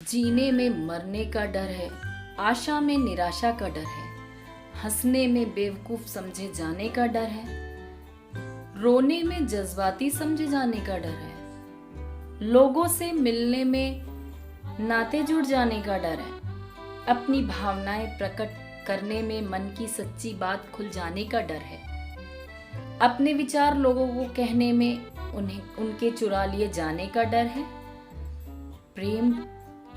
जीने में मरने का डर है, आशा में निराशा का डर है, हंसने में बेवकूफ समझे जाने का डर है, रोने में जज्बाती समझे जाने का डर है, लोगों से मिलने में नाते जुड़ जाने का डर है, अपनी भावनाएं प्रकट करने में मन की सच्ची बात खुल जाने का डर है, अपने विचार लोगों को कहने में उनके चुरा लिए जाने का डर है, प्रेम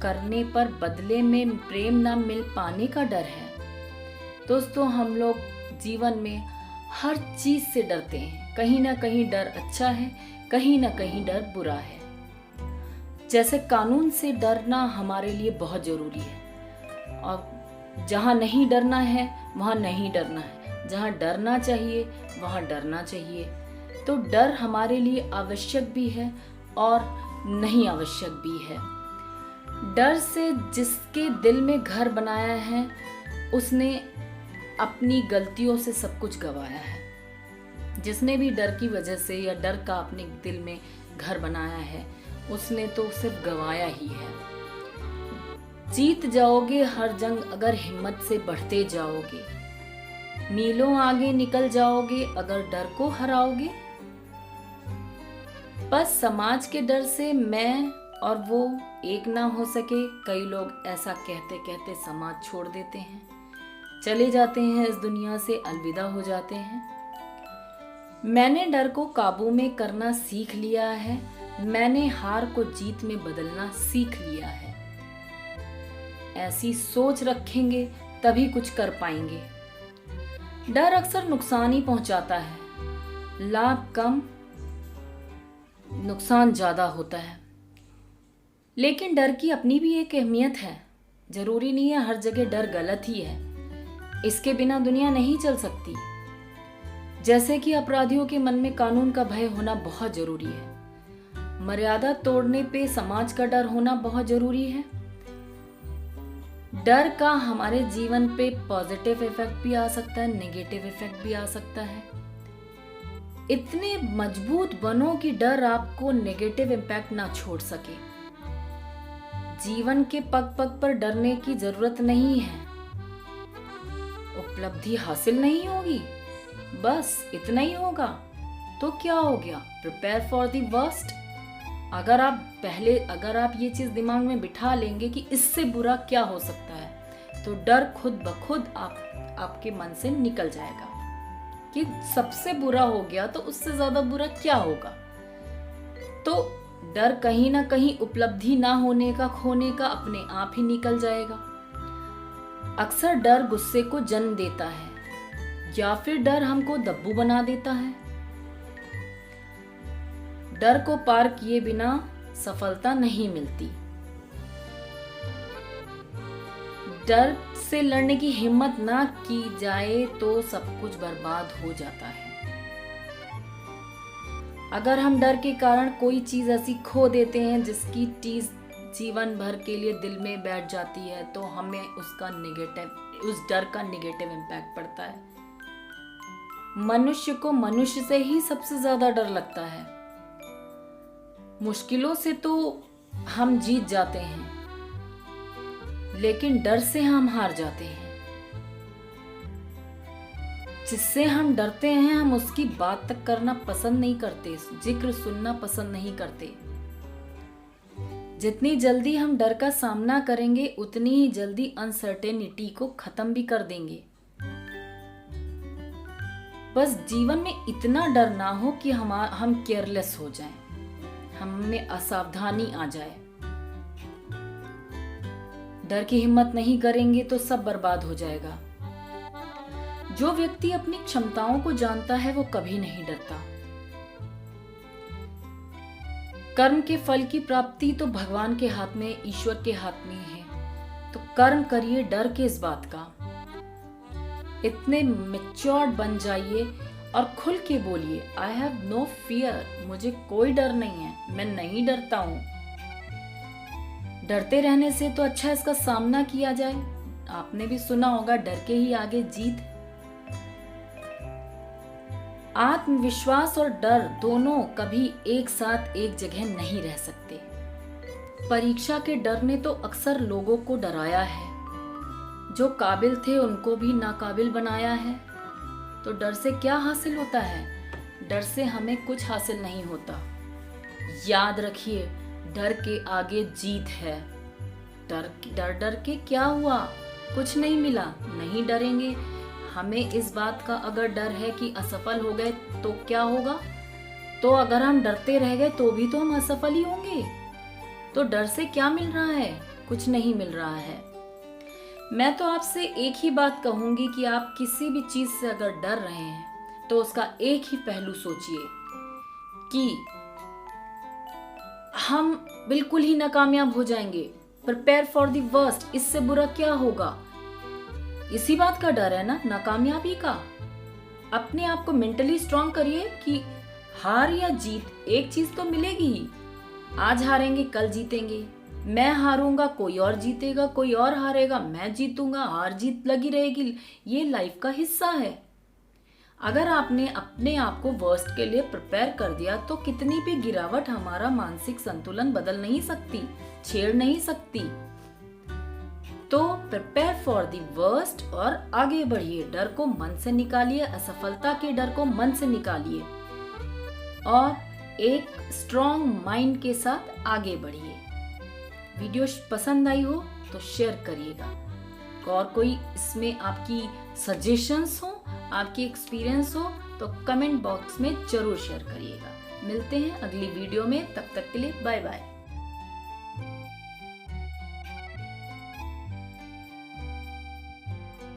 करने पर बदले में प्रेम ना मिल पाने का डर है। दोस्तों, हम लोग जीवन में हर चीज से डरते हैं। कहीं ना कहीं डर अच्छा है, कहीं ना कहीं डर बुरा है। जैसे कानून से डरना हमारे लिए बहुत जरूरी है, और जहाँ नहीं डरना है वहाँ नहीं डरना है, जहाँ डरना चाहिए वहाँ डरना चाहिए। तो डर हमारे लिए आवश्यक भी है और नहीं आवश्यक भी है। डर से जिसके दिल में घर बनाया है उसने अपनी गलतियों से सब कुछ गंवाया है। जिसने भी डर की वजह से या डर का अपने दिल में घर बनाया है उसने तो सिर्फ गंवाया ही है। जीत जाओगे हर जंग अगर हिम्मत से बढ़ते जाओगे, मीलों आगे निकल जाओगे अगर डर को हराओगे। बस समाज के डर से मैं और वो एक ना हो सके। कई लोग ऐसा कहते कहते समाज छोड़ देते हैं, चले जाते हैं, इस दुनिया से अलविदा हो जाते हैं। मैंने डर को काबू में करना सीख लिया है, मैंने हार को जीत में बदलना सीख लिया है। ऐसी सोच रखेंगे तभी कुछ कर पाएंगे। डर अक्सर नुकसान ही पहुंचाता है, लाभ कम नुकसान ज्यादा होता है। लेकिन डर की अपनी भी एक अहमियत है। जरूरी नहीं है हर जगह डर गलत ही है, इसके बिना दुनिया नहीं चल सकती। जैसे कि अपराधियों के मन में कानून का भय होना बहुत जरूरी है, मर्यादा तोड़ने पे समाज का डर होना बहुत जरूरी है। डर का हमारे जीवन पे पॉजिटिव इफेक्ट भी आ सकता है, नेगेटिव इफेक्ट भी आ सकता है। इतने मजबूत बनो कि डर आपको नेगेटिव इम्पैक्ट ना छोड़ सके। जीवन के पग पग पर डरने की जरूरत नहीं है। उपलब्धि हासिल नहीं होगी, बस इतना ही होगा तो क्या हो गया, प्रिपेयर फॉर द वर्स्ट। अगर आप ये चीज दिमाग में बिठा लेंगे कि इससे बुरा क्या हो सकता है, तो डर खुद ब खुद आपके मन से निकल जाएगा कि सबसे बुरा हो गया तो उससे ज्यादा बुरा क्या होगा। तो डर कहीं ना कहीं उपलब्धि ना होने का, खोने का अपने आप ही निकल जाएगा। अक्सर डर गुस्से को जन्म देता है या फिर डर हमको दब्बू बना देता है। डर को पार किए बिना सफलता नहीं मिलती। डर से लड़ने की हिम्मत ना की जाए तो सब कुछ बर्बाद हो जाता है। अगर हम डर के कारण कोई चीज ऐसी खो देते हैं जिसकी चीज जीवन भर के लिए दिल में बैठ जाती है, तो हमें उस डर का नेगेटिव इम्पैक्ट पड़ता है। मनुष्य को मनुष्य से ही सबसे ज्यादा डर लगता है। मुश्किलों से तो हम जीत जाते हैं, लेकिन डर से हम हार जाते हैं। जिससे हम डरते हैं हम उसकी बात तक करना पसंद नहीं करते, जिक्र सुनना पसंद नहीं करते। जितनी जल्दी हम डर का सामना करेंगे उतनी ही जल्दी अनसर्टेनिटी को खत्म भी कर देंगे। बस जीवन में इतना डर ना हो कि हम केयरलेस हो जाएं, हमें असावधानी आ जाए। डर की हिम्मत नहीं करेंगे तो सब बर्बाद हो जाएगा। जो व्यक्ति अपनी क्षमताओं को जानता है वो कभी नहीं डरता। कर्म के फल की प्राप्ति तो भगवान के हाथ में, ईश्वर के हाथ में है। तो कर्म करिए डर के इस बात का। इतने मैच्योर्ड बन जाइए और खुल के बोलिए, आई हैव नो फियर, मुझे कोई डर नहीं है, मैं नहीं डरता हूं। डरते रहने से तो अच्छा इसका सामना किया जाए। आपने भी सुना होगा, डर के ही आगे जीत। आत्मविश्वास और डर दोनों कभी एक साथ एक जगह नहीं रह सकते। परीक्षा के डर ने तो अक्सर लोगों को डराया है, जो काबिल थे उनको भी नाकाबिल बनाया है। तो डर से क्या हासिल होता है? डर से हमें कुछ हासिल नहीं होता। याद रखिए, डर के आगे जीत है। डर डर के क्या हुआ? कुछ नहीं मिला, नहीं डरेंगे। हमें इस बात का अगर डर है कि असफल हो गए तो क्या होगा, तो अगर हम डरते रह गए तो भी तो हम असफल ही होंगे। तो डर से क्या मिल रहा है? कुछ नहीं मिल रहा है। मैं तो आपसे एक ही बात कहूंगी कि आप किसी भी चीज से अगर डर रहे हैं तो उसका एक ही पहलू सोचिए कि हम बिल्कुल ही नाकामयाब हो जाएंगे। प्रिपेयर फॉर द वर्स्ट, इससे बुरा क्या होगा? इसी बात का डर है ना, नाकामयाबी का। अपने आप को मेंटली स्ट्रांग करिए कि हार या जीत एक चीज तो मिलेगी ही। आज हारेंगे कल जीतेंगे, मैं हारूंगा कोई और जीतेगा, कोई और हारेगा मैं जीतूंगा, हार जीत लगी रहेगी। ये लाइफ का हिस्सा है। अगर आपने अपने आप को वर्स्ट के लिए प्रिपेयर कर दिया तो कितनी भी गिरावट हमारा मानसिक संतुलन बदल नहीं सकती, छेड़ नहीं सकती। तो प्रिपेयर फॉर द वर्स्ट और आगे बढ़िए। डर को मन से निकालिए, असफलता के डर को मन से निकालिए और एक स्ट्रॉन्ग माइंड के साथ आगे बढ़िए। वीडियो पसंद आई हो तो शेयर करिएगा, और कोई इसमें आपकी सजेशंस हो, आपकी एक्सपीरियंस हो तो कमेंट बॉक्स में जरूर शेयर करिएगा। मिलते हैं अगली वीडियो में, तब तक के लिए बाय बाय।